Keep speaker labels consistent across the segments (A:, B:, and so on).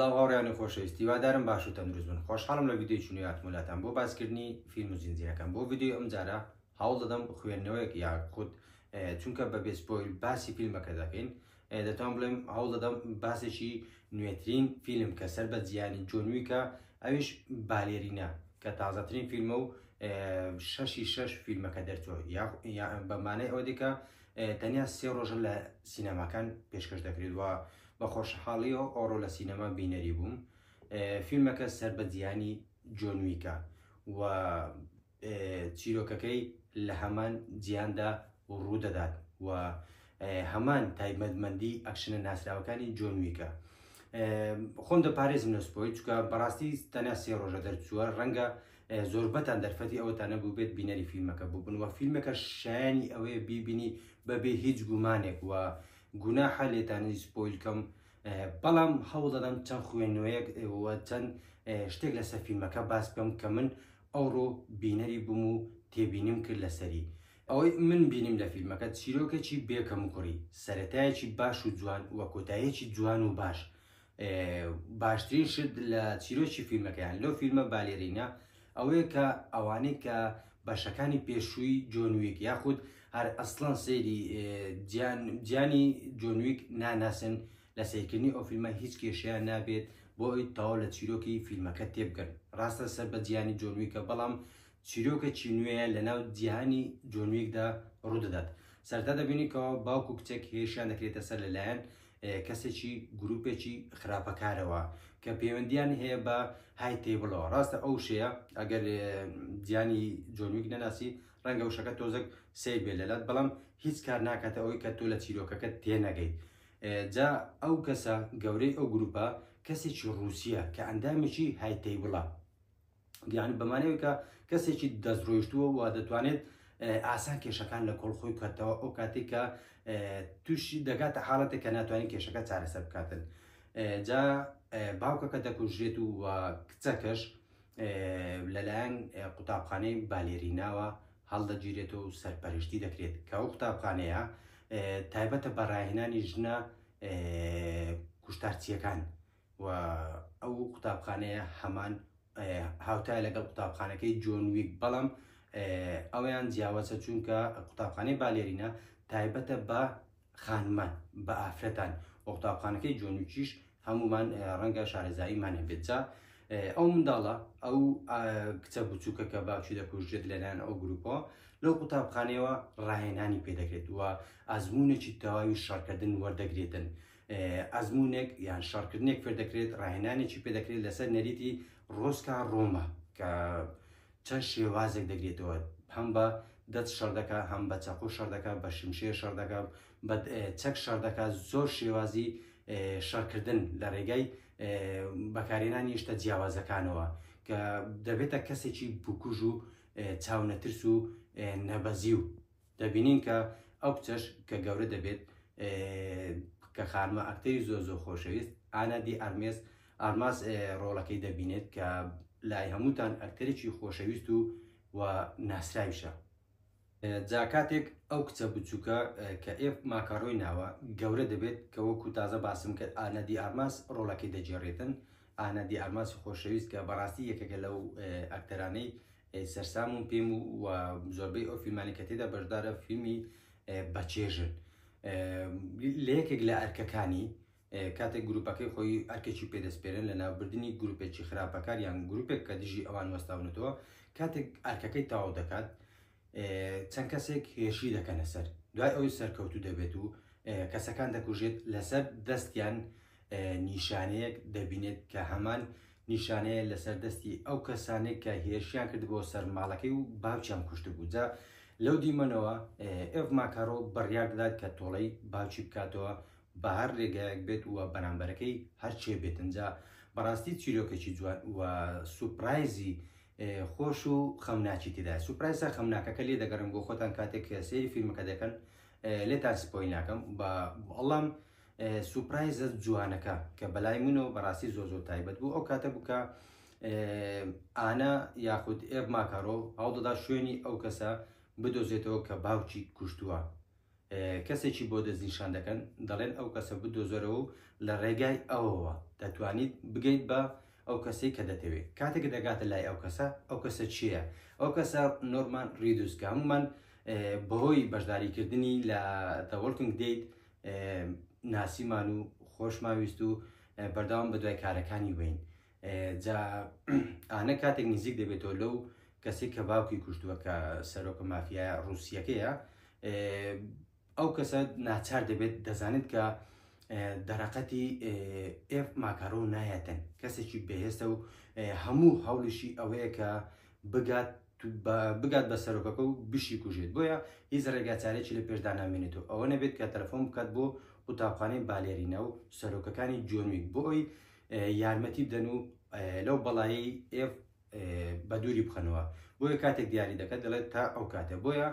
A: سڵاو هاوڕێیانی خۆشەویستی هیوادارم باش و تەندروست بن. خۆشحاڵم لە ڤیدیۆی هاتمولاتان بۆ باسکردنی فیلم و زینجیرەکان. بۆ ڤیدیۆ ئەم جارە هەوڵ دەدەم خوێندنەوەیەک یاخود چونکە بە بێسپۆیل باسی فیلمەکە دەکەین دەتوان بڵێم هەوڵ دەدەم باسێکی نوێترین فیلم کە سەر بە جیانی جۆن ویکە ئەویش بالێرینە کە تازەترین فیلمە و 6 فیلمەکە دەرچووە بەمانەی ئەوە دیکە تەنیا 3 ڕۆژە لە سینەماکان پێشکەش دەکرێت و بە خۆشحاڵیەوە ئەوڕۆ لە سینەما بینەری بووم. فیلمەکە سەر بە جیانی جۆن ویکە و چیرۆکەکەی لە هەمان جیاندا ڕوودەدات و هەمان تایبەتمەندی ئەکشنە ناسراوەکانی جۆن ویکە. خۆم دەپارێزم لە سپۆیل چونکە بەڕاستی تەنیا 3 ڕۆژە دەرچووە، ڕەنگە زۆربەتان دەرفەتی ئەوەتان نەبوو بێت بینەری فیلمەکە بووبن و فیلمەکە شایانی ئەوەیە بیبینی بەبێ هیچ گومانێک و گوناحە لێتانی سپۆیلکەم، بەڵام هەوڵ دەدەم چەند خوێندنەوەیەک و چەند شتێک لەسەر فیلمەکە باس بکەم کە من ئەوڕۆ بینەری بووم و تێبینیم کرد لەسەری. ئەوەی من بینیم لە فیلمەکە چیرۆکێکی بێکەم و کوڕی، سەرەتایەکی باش و جوان و کۆتاییەکی جوان و باش. باشترین شت لە چیرۆکی فیلمەکەیان لەو فیلمە بالێرینە ئەوەیە کە ئەوانەی کە بەشەکانی پێشووی جۆن ویک یاخود هەر ئەسڵان سەیری گیانی جۆن ویک ناناسن لە سیرکردنی ئەو فیلمە هیچ کێشەیان نابێت بۆ ئەوی تەواو لە چیرۆکی فیلمەکە تێبگەن. ڕاستە سەر بە جیانی جۆن ویکە، بەڵام چیرۆکێکی نوێیە لەناو جیهانی جۆن ویکدا ڕوودەدات. سەرتا دەبینیکەوە باوکو و کچێک هێشیان دەکرێتە سەر لەلایەن کەسێکی گروپێکی خراپەکارەوە کە پەیوەندیان هەیە بە های تێبڵەوە. ڕاستە ئەو شەیە ئەگەر جیانی جۆن ویک نەناسی ڕەنگە وشەکە تۆزێک سیر بێ لەلات، بەڵام هیچ کار ناکاتە ئەوەی کە تۆ لە چیرۆکەکە تێنەگەیت. جا ئەو کەسە گەورەی ئەو گروپە کەسێکی ڕووسیە کە ئەندامێکی های تێبڵە، یعنی بەمانەوەی کە کەسێکی دەستڕۆیشتووە و دەتوانێت ئاسان کێشەکان لە کۆڵخۆی کاتەوە ئەو کاتێک کە تووشی دەگاتە حاڵەتێک کە ناتوانین کێشەکە چارەسەر بکاتن. جا باوکەکە دەکوژێت و کچەکەش لەلایەن قوتابخانەی بالێریناوە هەڵدەگیرێتەوە و سەرپەرشتی دەکرێت کە ئەو قوتابخانەیە تایبەتە بە ڕاهێنانی ژنە کوشتارچیەکان و ئەو قوتابخانەیە هەمان هاوتای لەگەڵ قوتابخانەکەی جۆن ویک، بەڵام ئەویان جیاوازە چونکە قوتابخانەی بالێرینە تایبەتە بە خانمان بە ئافرەتان و قوتابخانەکەی جۆن ویکیش هەمومان ڕەنگە شارەزاییمان هەبێت. جا ئەو منداڵە ئەو کچە بچووکە کە باوکی دەکوژێت لەلایەن ئەو گروپەوە لەو قوتابخانەیەوە ڕاهێنانی پێدەکرێت و ئەزموونێکی تەواوی شەڕکردن وەردەگرێتن. ئەزموونێک یان شەڕکردنێک فێردەکرێت، ڕاهێنانێکی پێدەکرێت لەسەر نەریتی ڕۆسکا ڕۆمە کە چەند شێوازێک دەگرێتەوە، هەم بە دەست شەڕ دەکا، هەم بە چاقو شەڕ دەکا، بە شمشێر شەڕ دەکا، بە چەک شەڕ دەکا. زۆر شێوازی شەڕکردن لە ڕێگای بەکارهێنانی شتە جیاوازەکانەوە کە دەبێتە کەسێکی بکوژ و چاونەترس و نەبەزی و دەبینین کە ئەو کچەش کە گەورە دەبێت کە خانمە ئەکتەری زۆر خۆشەویست ئانا دی ئارماس ڕۆڵەکەی دەبینێت کە لای هەمووتان ئەکتەرێکی خۆشەویست و ناسراویشە. جا کاتێک ئەو کچە بچووکە کە ئێف ماکارۆی ناوە گەورە دەبێت کە وەکو تازە باسم کرد ئانا دی ئارماس ڕۆڵەکەی دەجێڕێتن. ئانا دی ئارماسی خۆشەویست کە بەڕاستی یەکێکە لەو ئەکتەرانەی سەرسامون پێم و زۆربەی ئەو فیلمانی کە تێدا بەشدارە فیلمی بەچێژن. لە یەکێک لە ئەرکەکانی کاتێک گروپەکەی خۆی ئەرکێکی پێدەسپێرن لە ناوبردننی گروپێکی خراپەکار یان گروپێک کە دژی ئەوان وەستاونەتەوە، کاتێک ئەرکەکەی تەواو دەکات چەند کەسێک هێشی دەکەنە سەر، دوای ئەوی سەرکەوتو دەبێت و کەسەکان دەکوژێت. لەسەر دەستیان نیشانەیەک دەبینێت کە هەمان نیشانەیە لەسەر دەستی ئەو کەسانێک کە هێرشیان کردبەوە سەر ماڵەکەی و باوکیان کوشت بوو. جا لەو دیمەنەوە ئێف ماکارۆ بڕیار دەدات کە تۆڵەی باوکی بکاتەوە بە هەر ڕێگایەک بێت و بەرامبەرەکەی هەرچێ بێتن. جا بەڕاستی چیرۆکێکی جوان و سوپرایزی خۆش و خەمناکی تێدا. سوپرایزە خەمناکەکە لێ دەگەڕم بۆ خۆتان کاتێک سەیری فیلمەکە دەکەن لێتان سپۆیل ناکەم، بەڵام سوپرایزە جوانەکە کە بەلای منەوە بەڕاستی زۆر تایبەت بوو. ئەو کاتە بووکە ئانا یاخود ئێف ماکارۆ هەوڵ دەدا شوێنی ئەو کەسە بدۆزێتەوە کە باوکی کوشتووە. کەسێکی بۆ دەستنیشان دەکەن دەڵێن ئەو کەسە بدۆزەرەوە و لە ڕێگای ئەوەوە دەتوانیت بگەیت بە ئەو کەسەی کە دەتەوێت کاتێک دەگاتە لای ئەو کەسە چییە؟ ئەو کەسە نۆرمان ریدوسکە هەمومان بەهۆی بەشداریکردنی لە The Walking Dead ناسیمان و خۆشماویست و بەردەوام بە دوای کارەکانی بین جا ئانە کاتێک نزیک دەبێتەوە لەو کەسێک کە باوکی کوشتووە کە سەرۆکە مافیای ڕووسیەکەیە ئەو کەسە ناچار دەبێت دەزانێت کە دەرەقەتی ئێف ماکارۆ نایەتن کەسێکی بەهێستە و هەموو هەوڵشی ئەوەیە کە بگات بە سەرۆکەکە و بشی کوژێت بۆیە هیچ ڕێگا چارێکی لە پێشدا نامێنێتەوە ئەوە نەبێت کە تەلەفۆن بکات بۆ قوتابخانەی بالێرینە و سەرۆکەکانی جۆن ویک بۆ ئەوی یارمەتی بدەن و لەو بەڵایی ئێف بە دووری بخەنەوە بۆیە کاتێک دیاری دەکات دەڵێت تا ئەو کاتە بۆیە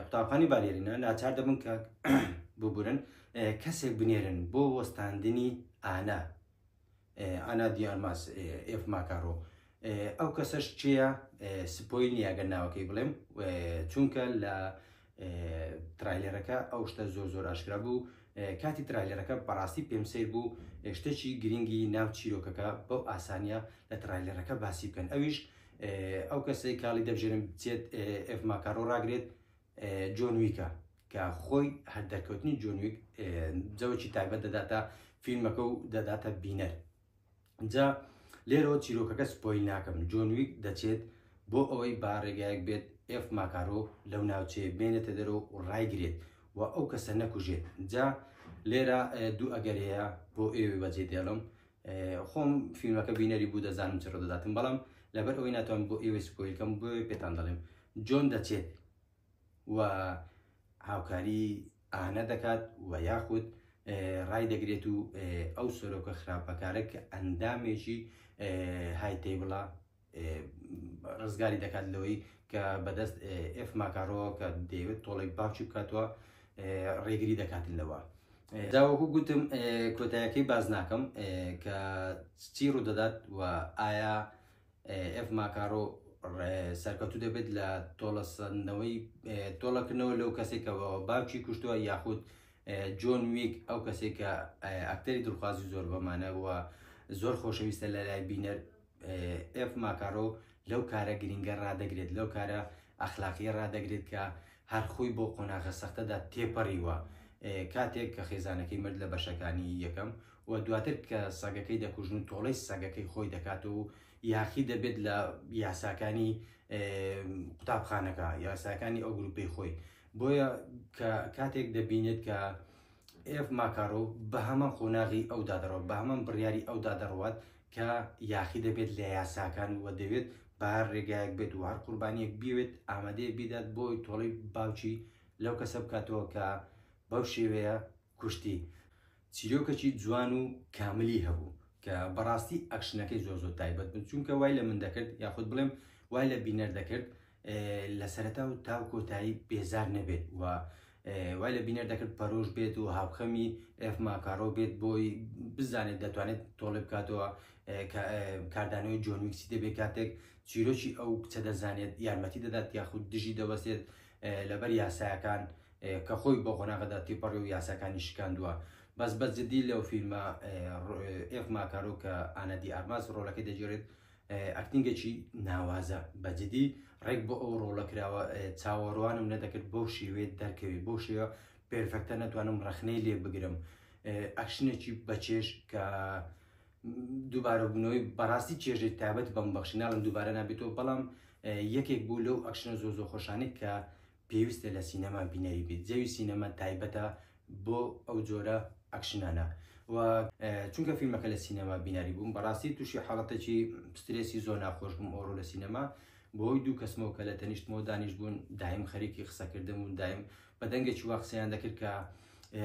A: قوتابخانەی بالێرینە ناچار دەبن کە ببورن کەسێک بنێرن بۆ وەستاندنی ئانا دیارماس ئێف ماکارۆ ئەو کەسەش چییە سپۆی نیاگەر ناوەکەی بڵێم چونکە لە ترایلەرەکە ئەو شتە زۆر ئاشکرا بوو کاتی ترایلەرەکە بەڕاستی پێم سیر بوو شتێکی گرنگی ناو چیرۆکەکە بەو ئاسانیە لە ترایلەرەکە باسی بکەن ئەویش ئەو کەسەی کاڵی دەبژێنم بچێت ئێف ماکارۆ ڕاگرێت جۆن ویکە کە خۆی هەر دەرکەوتنی جۆن ویک جەوەکی تایبەت دەداتە فیلمەکە و دەداتە بینەر جا لێرەوە چیرۆکەکە سپۆیل ناکەم جۆن ویک دەچێت بۆ ئەوەی با ڕێگایەک بێت ئێف ماکارۆ لەو ناوچەیە بێنێتە دەرەوە و ڕایگرێت و ئەو کەسە نەکوژێت جا لێرە دوو ئەگەرەیە بۆ ئێوە بەجێ دێڵم خۆم فیلمەکە بینەری بوو دەزانم چ ڕۆدەداتم بەڵام لەبەر ئەوەی ناتوان بۆ ئێوەی سپۆیلکەم بۆ پێتان دەڵێم جۆن دەچێت و هاوکاری ئانە دەکات و یاخود ڕای دەگرێت و ئەو سەرۆکە خراپەکارە کە ئەندامێکی هایتەیبڵە ڕزگاری دەکات لەوەی کە بەدەست ئێف ماکارۆ کە دەیەوێت تۆڵی باوکی بکاتەوە ڕێگری دەکاتن لەوە داوەکو گوتم کۆتایەکەی باز ناکەم کە چی ڕوودەدات و ئایا ئێف ماکارۆ سەرکەوتوو دەبێت لە تۆڵەسەندنەوەی تۆڵەکردنەوە لەو کەسێکەوە باوکی کوشتووە یاخود جۆن ویک ئەو کەسێک کە ئەکتەری دڵخوازی زۆر بەمانەوە زۆر خۆشەویستە لە لای بینەر ئێف ماکارۆ لەو کارە گرنگە ڕدەگرێت لەو کارە ئەخلاقی ڕدەگرێت کە هەر خۆی بۆ قۆناغە سەختەدا تێپەڕیوە کاتێک کە خێزانەکەی مرد لە بەشەکانی یەکەم و دواتر کە سەگەکەی دەکوژن و تۆڵەی سەگەکەی خۆی دەکاتەوە و یاخی دەبێت لە یاساکانی قوتابخانەکە یاساکانی ئەو گروپەی خۆی بۆیە کاتێک دەبینێت کە ئێف ماکارۆ بە هەمان خۆناغی ئەو دادەڕەوە بە هەمان بڕیاری ئەو دادەڕوات کە یاخی دەبێت لە یاساکان وە دەوێت بار ڕێگایەک بێت و هەر قوربانیەک بیوێت ئامادەیە بیدات بۆی تۆڵی باوکی لەو کەسە بکاتەوە کە بەو شێوەیە کوشتی چیرۆکەکی جوان و کاملی هەبوو کە بەڕاستی ئەکشنەکەی زۆر تایبەت بن چونکە وای لە من دەکرد یاخود بڵێم وای لە بینەر دەکرد لە سەرەتا و تاو کۆتایی بێزار نەبێت و وای لە بینەر دەکرد پەرۆش بێت و هاوخەمی ئێف ماکارۆ بێت بۆی بزانێت دەتوانێت تۆڵی بکاتەوە کاردانەوەی جۆن ویکسی دەبێت کاتێک چیرۆکی ئەو کچە دەزانێت یارمەتی دەدات یاخود دژی دەوەستێت لەبەر یاسایەکان کە خۆی بۆ خۆناغەدا تێپەڕی و یاساکانی شکاندووە بەس بەجددی لەو فیلمە ئێف ماکارۆ کە ئانا دیارماس ڕۆڵەکەی دەجێڕێت ئەکتینگێکی ناوازە بەجددی ڕێک بۆ ئەو ڕۆڵەکراوە چاوەڕوانم نەدەکرد بۆ شێوێت دەرکەوێت بۆ شێوە پێرفەکتە نەتوانم ڕەخنەی لێ بگرم ئەکشنێکی بەچێش کە دووبارە بوونەوەی بەڕاستی چێژێت تایبەت بەم بەخشیناڵم دووبارە نابێتەوە بەڵام یەکێک بوو لەو ئەکشنە زۆ خۆشانێک کە پێویستە لە سینەما بینەری بێت جەوی سینەما تایبەتە بۆ ئەو جۆرە ئەکشنانە و چونکە فیلمەکە لە سینەما بیناری بووم بەڕاستی تووشی حاڵەتێکی سترێسی زۆر ناخۆش بووم ئەوڕۆ لە سینەما بۆی دوو کەسمەوە کە لە تەنیشتمەوە دانیش بوون دایم خەریکی قسەکردم و دایم بە دەنگێکی وا قسەیان دەکرد کە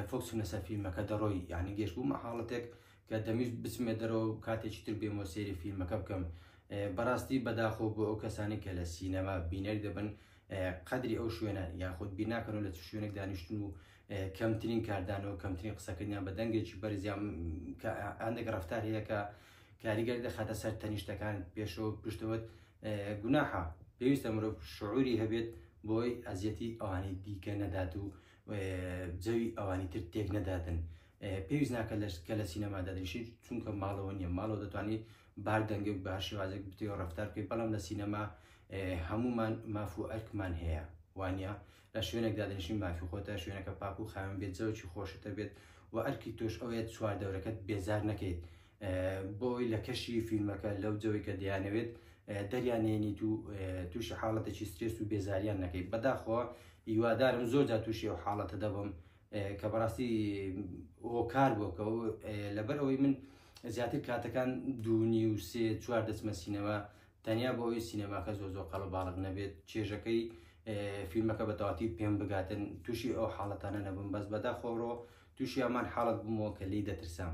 A: فۆکسونە سەر فیلمەکە دەڕۆی یعنی گەشت بوومە حاڵەتێک کە دەمیست بچمێ دەرەوە کاتێکی تر بێمەوە سێری فیلمەکە بکەم بەڕاستی بەداخۆ بۆ ئەو کەسانی کە لە سینەما بینەری دەبن قەدری ئەو شوێنە یاخود بیناکەن و لە شوێنێک دانیشتن و کەمترین کاردانەوە کەمترین قسەکردیان بە دەنگێکی بەرزیان هەندێک ڕەفتار هەیە کە کاریگەر دەخاتە سەر تەنیشتەکان پێشەوە پشتەوەت گوناحە پێویستە مرۆڤ شعوری هەبێت بۆی ئەزیەتی ئەوانی دیکە نەدات و جەوی ئەوانی تر تێک نەدادن پێویست ناکە کە لە سینەما دەدرێشی چونکە ماڵەوە نییە ماڵەوە دەتوانانی بار دەنگە و بە شێوازێک بتێەوە ڕفتار بکەیت بەڵام لە سینەما هەمومان ماف و ئەرکمان هەیە وانە لە شوێنێک دادنیشی مافی خۆتە شوێنەکە پاک و خاوێن بێت جەوکی خۆشتە بێت و ئەرکی تۆش ئەوەیە چوار دەورەکەت بێزار نەکەیت بۆی لە کەشی فیلمەکە لەو جەوەی کە دەیانەوێت دەریانێنیت و تووشی حاڵەتێکی سترێس و بێزاریان نەکەیت بەداخۆ هیوادارم زۆر جا تووشی ئەو حاڵەتە دەبم کە بەڕاستی هۆکار بۆکەەوە لەبەرەوەی من زیاتر کاتەکان دوونی و سێ چوار دەچمە سینەما تەنیا بۆ ئەوی سینەماکە زۆر قەڵ باڵغ نەبێت چێژەکەی فیلمەکە بەتەواتی پێم بگاتن تووشی ئەو حاڵەتانە نەبم بەس بەداخۆڕۆ تووشی ئەمان حاڵت بوومەوە کە لی دەترسام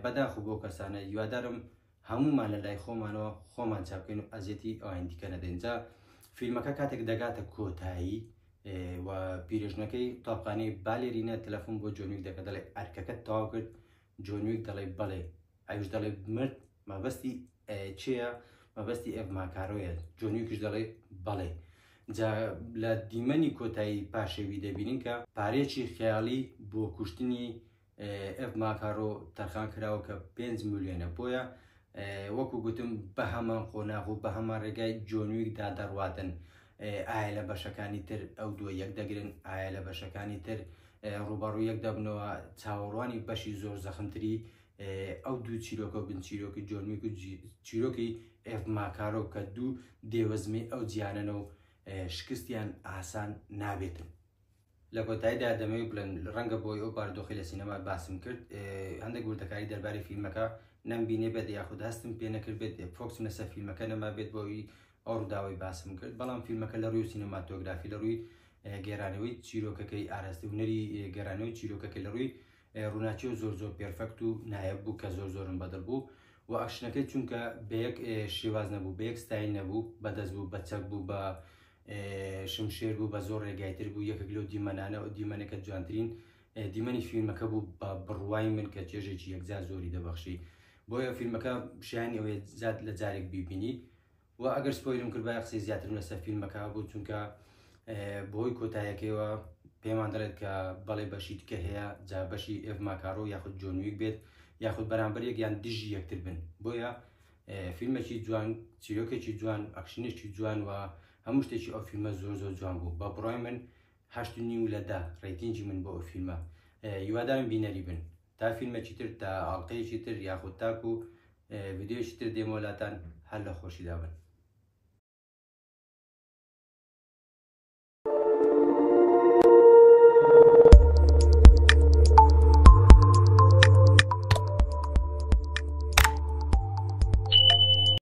A: بەداخۆ بۆ کەسانە هیوادارم هەمومان لە لای خۆمانەوە خۆمان چاپکەین و ئەزیەتی ئەوان دیکە نەدەینجا فیلمەکە کاتێک دەگاتە کۆتایی و پیرژنەکەی قوتابخانەی بالێرینە تەلەفۆن بۆ جۆنویک دەکە دەڵێ ئەرکەکەت تەواو کرد جۆنویک دەڵێ بەڵێ ئەوش دەڵێ مرد مەبەستی چییە مەبەستی ئەف ماکارۆیە جۆنویکش دەڵێ بەڵێ جا لە دیمەنی کۆتایی پاشێوی دەبینین کە پارێکی خەیاڵی بۆ کوشتنی ئەف ماکارۆ تەرخان کراوە کە 5 میلیۆنە بۆیە وەکو گوتم بە هەمان خۆناغ و بە هەمان ڕێگای جۆنویکدا دەڕواتن ئایا لە بەشەکانی تر ئەو دووە یەک دەگرن ئایا لە بەشەکانی تر ڕوبەڕوو یەک دەبنەوە چاوەڕوانی بەشی زۆر زەخمتری ئەو دوو چیرۆکە بن چیرۆکی جۆنویک و چیرۆکی ئەف ماکارۆ کە دوو دێوەزمی ئەو جیانەنە و شکستیان ئاسان نابێتن لە کۆتاییدا دەمەوێت بڵێن ڕەنگە بۆی ئەو بارودۆخی لە سینەما باسم کرد هەندێک وردەکاری دەربارەی فیلمەکە نەمبینێ بێت یاخود هەستم پێ نەکرد بێت پرۆکسم لەسەر فیلمەکە نەما بێت بۆی ئەو ڕووداوی باسم کرد بەڵام فیلمەکە لە ڕووی سینەماتۆگرافی لە ڕووی گێرانەوەی چیرۆکەکەی ئاراستە هونەری گەرانەوەی چیرۆکەکەی لە ڕووی ڕووناچی و زۆر پێرفەکت و نایب بوو کە زۆرم بەدڵ بوو و ئەکشنەکەی چونکە بەیەک شێواز نەبوو بەیەک ستایل نەبوو بەدەست بوو بە چەک بوو بە شمشێر بوو بە زۆر ڕێگایتر بوو یەکێک لەو دیمەنانە و دیمەنەکە جوانترین دیمەنی فیلمەکە بوو بە بڕوای من کە چێژێکی یەکجار زۆری دەبەخشی بۆیە فیلمەکە شایانی ئەوەیە زیاد لە جارێک بیبینی و ئەگەر سپۆیلم کرد باە قسەی زیاتر لەسەر فیلمەکە بوو چونکە بۆی کۆتاییەکەیەوە پێمان دەڵێت کە بەڵێ بەشی تکە هەیە جا بەشی ئێف ماکارۆ یاخود جۆنویک بێت یاخود بەرامبەرێک یان دژی یەکتر بن بۆیە فیلمێکی جوان چیرۆکێکی جوان ئەکشنێکی جوان و هەموو شتێکی ئەو فیلمە زۆر جوان بوو بە بڕای من 8.5 لە 10 ڕێتینجی من بۆ ئەو فیلمە هیوادارم بینەری بن تا فیلمێکی تر تا ئاڵلقەیەکی تر یاخود تاکو ڤیددیۆشی تر دێمەوەلاتان هەر لە خۆشیدا بن